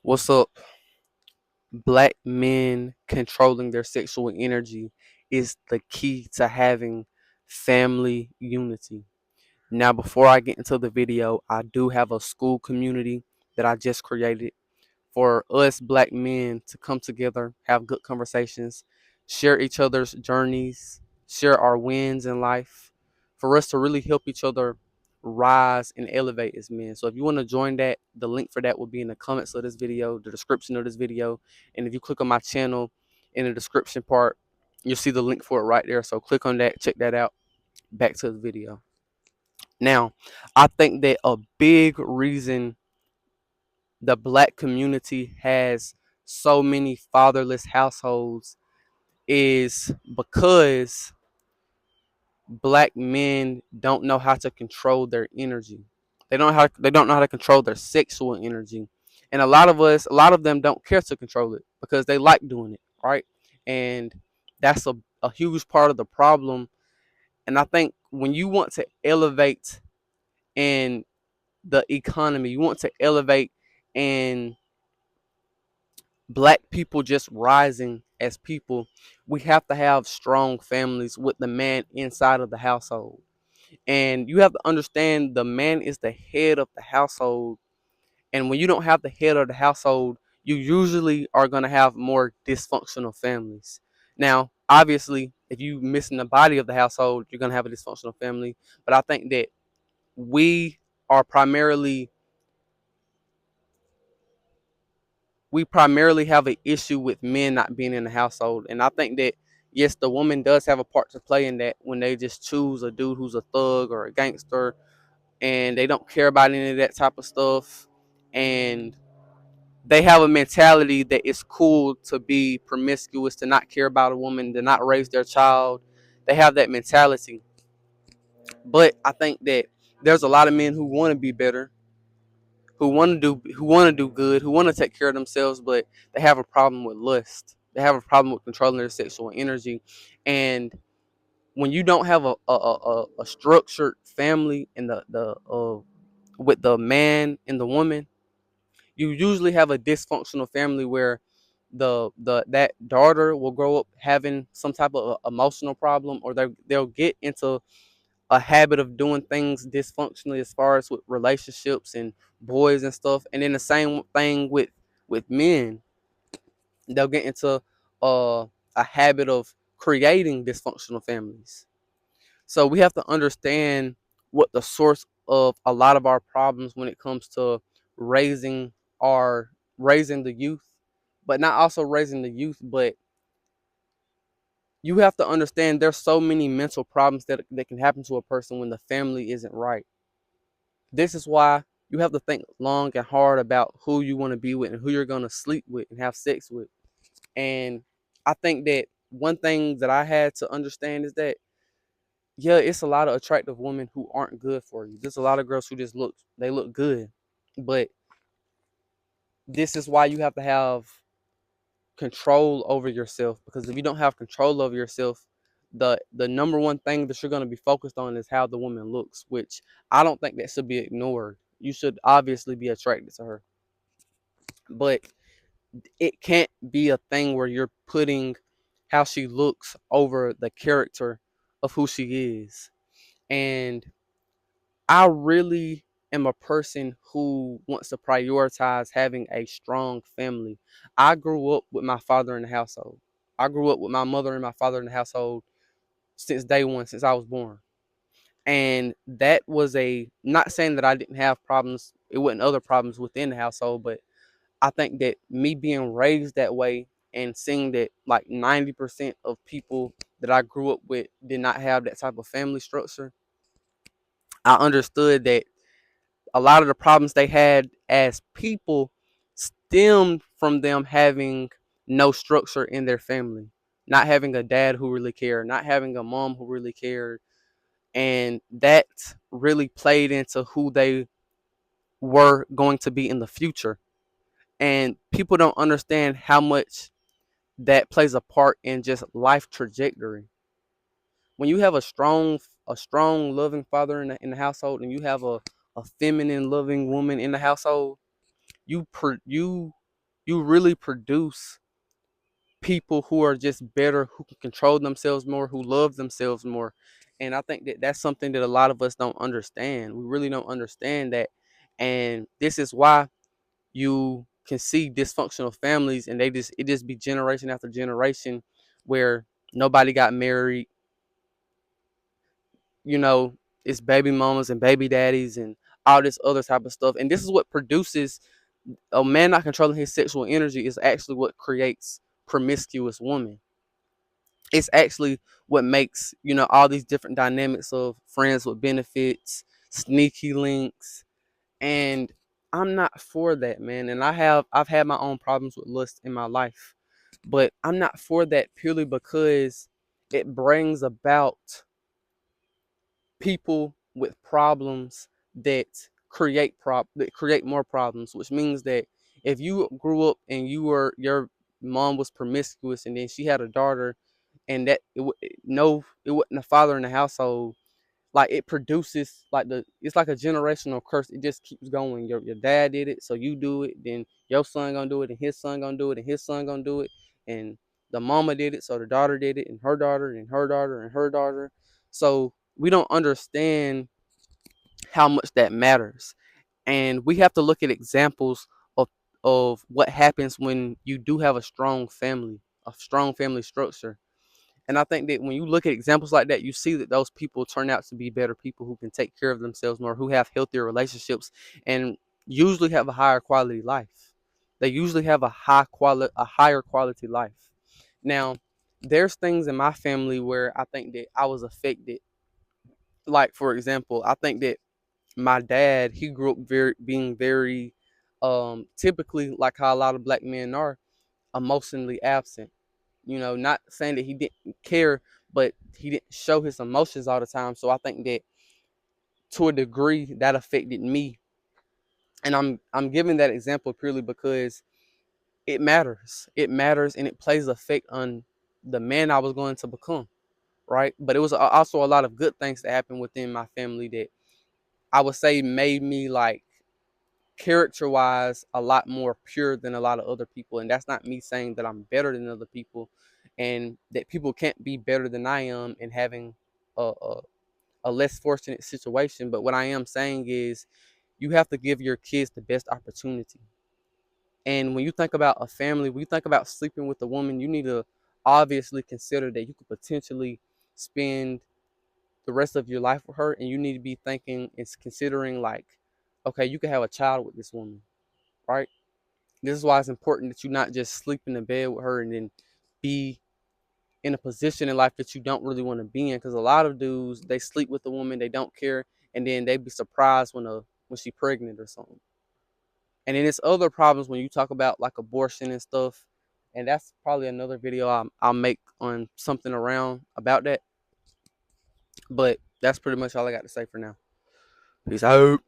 What's up? Black men controlling their sexual energy is the key to having family unity. Now, before I get into the video, I do have a school community that I just created for us black men to come together, have good conversations, share each other's journeys, share our wins in life, for us to really help each other rise and elevate as men. So if you want to join that, the link for that will be in the comments of this video, the description of this video. And if you click on my channel in the description part, you'll see the link for it right there. So click on that, check that out. Back to the video. Now, I think that a big reason the black community has so many fatherless households is because black men don't know how to control their energy. They don't know how to control their sexual energy. And a lot of them don't care to control it because they like doing it, right? And that's a huge part of the problem. And I think when you want to elevate in the economy, you want to elevate in black people just rising as people, we have to have strong families with the man inside of the household. And you have to understand the man is the head of the household. And when you don't have the head of the household, you usually are going to have more dysfunctional families. Now, obviously, if you missing the body of the household, you're going to have a dysfunctional family. But I think that we are primarily we primarily have an issue with men not being in the household. And I think that, yes, the woman does have a part to play in that when they just choose a dude who's a thug or a gangster and they don't care about any of that type of stuff. And they have a mentality that it's cool to be promiscuous, to not care about a woman, to not raise their child. They have that mentality. But I think that there's a lot of men who want to be better, who want to do good, who want to take care of themselves, but they have a problem with lust. They have a problem with controlling their sexual energy. And when you don't have a structured family in the with the man and the woman, you usually have a dysfunctional family where the that daughter will grow up having some type of emotional problem, or they'll get into a habit of doing things dysfunctionally as far as with relationships and boys and stuff. And then the same thing with men, they'll get into a habit of creating dysfunctional families. So we have to understand what the source of a lot of our problems when it comes to raising our raising the youth, but not also raising the youth, but you have to understand there's so many mental problems that can happen to a person when the family isn't right. This is why you have to think long and hard about who you want to be with and who you're going to sleep with and have sex with. And I think that one thing that I had to understand is that, yeah, it's a lot of attractive women who aren't good for you. There's a lot of girls who just look good. But this is why you have to have control over yourself, because if you don't have control over yourself, the number one thing that you're going to be focused on is how the woman looks, which I don't think that should be ignored. You should obviously be attracted to her, but it can't be a thing where you're putting how she looks over the character of who she is. And I really am a person who wants to prioritize having a strong family. I grew up with my father in the household. I grew up with my mother and my father in the household since day one, since I was born. And that was not saying that I didn't have problems. It wasn't other problems within the household, but I think that me being raised that way and seeing that like 90% of people that I grew up with did not have that type of family structure, I understood that a lot of the problems they had as people stemmed from them having no structure in their family, not having a dad who really cared, not having a mom who really cared. And that really played into who they were going to be in the future. And people don't understand how much that plays a part in just life trajectory. When you have a strong, loving father in the household, and you have a feminine, loving woman in the household, you you really produce people who are just better, who can control themselves more, who love themselves more. And I think that that's something that a lot of us don't understand. We really don't understand that. And this is why you can see dysfunctional families, and it just be generation after generation where nobody got married, you know, it's baby mamas and baby daddies and all this other type of stuff. And this is what produces a man not controlling his sexual energy is actually what creates promiscuous women. It's actually what makes, you know, all these different dynamics of friends with benefits, sneaky links, and I'm not for that, man. And I've had my own problems with lust in my life, but I'm not for that purely because it brings about people with problems that that create more problems, which means that if you grew up and your mom was promiscuous and then she had a daughter and no, it wasn't a father in the household, like it produces like it's like a generational curse. It just keeps going. Your dad did it, so you do it, then your son gonna do it, and his son gonna do it, and his son gonna do it, and the mama did it, so the daughter did it, and her daughter, and her daughter, and her daughter. So we don't understand how much that matters, and we have to look at examples of what happens when you do have a strong family structure. And I think that when you look at examples like that, you see that those people turn out to be better people who can take care of themselves more, who have healthier relationships, and usually have a higher quality life. They usually have a higher quality life. Now, there's things in my family where I think that I was affected. Like for example, I think that my dad, he grew up being very typically like how a lot of black men are, emotionally absent. You know, not saying that he didn't care, but he didn't show his emotions all the time. So I think that to a degree that affected me. And I'm giving that example purely because it matters. It matters and it plays effect on the man I was going to become, right? But it was also a lot of good things that happened within my family that I would say made me like character wise a lot more pure than a lot of other people. And that's not me saying that I'm better than other people and that people can't be better than I am and having a, a, a less fortunate situation. But what I am saying is you have to give your kids the best opportunity. And when you think about a family, when you think about sleeping with a woman, you need to obviously consider that you could potentially spend the rest of your life with her, and you need to be thinking and considering like, okay, you could have a child with this woman, right? This is why it's important that you not just sleep in the bed with her and then be in a position in life that you don't really want to be in. Because a lot of dudes, they sleep with a woman, they don't care, and then they be surprised when she pregnant or something. And then there's other problems when you talk about like abortion and stuff. And that's probably another video I'll make on something around about that. But that's pretty much all I got to say for now. Peace out.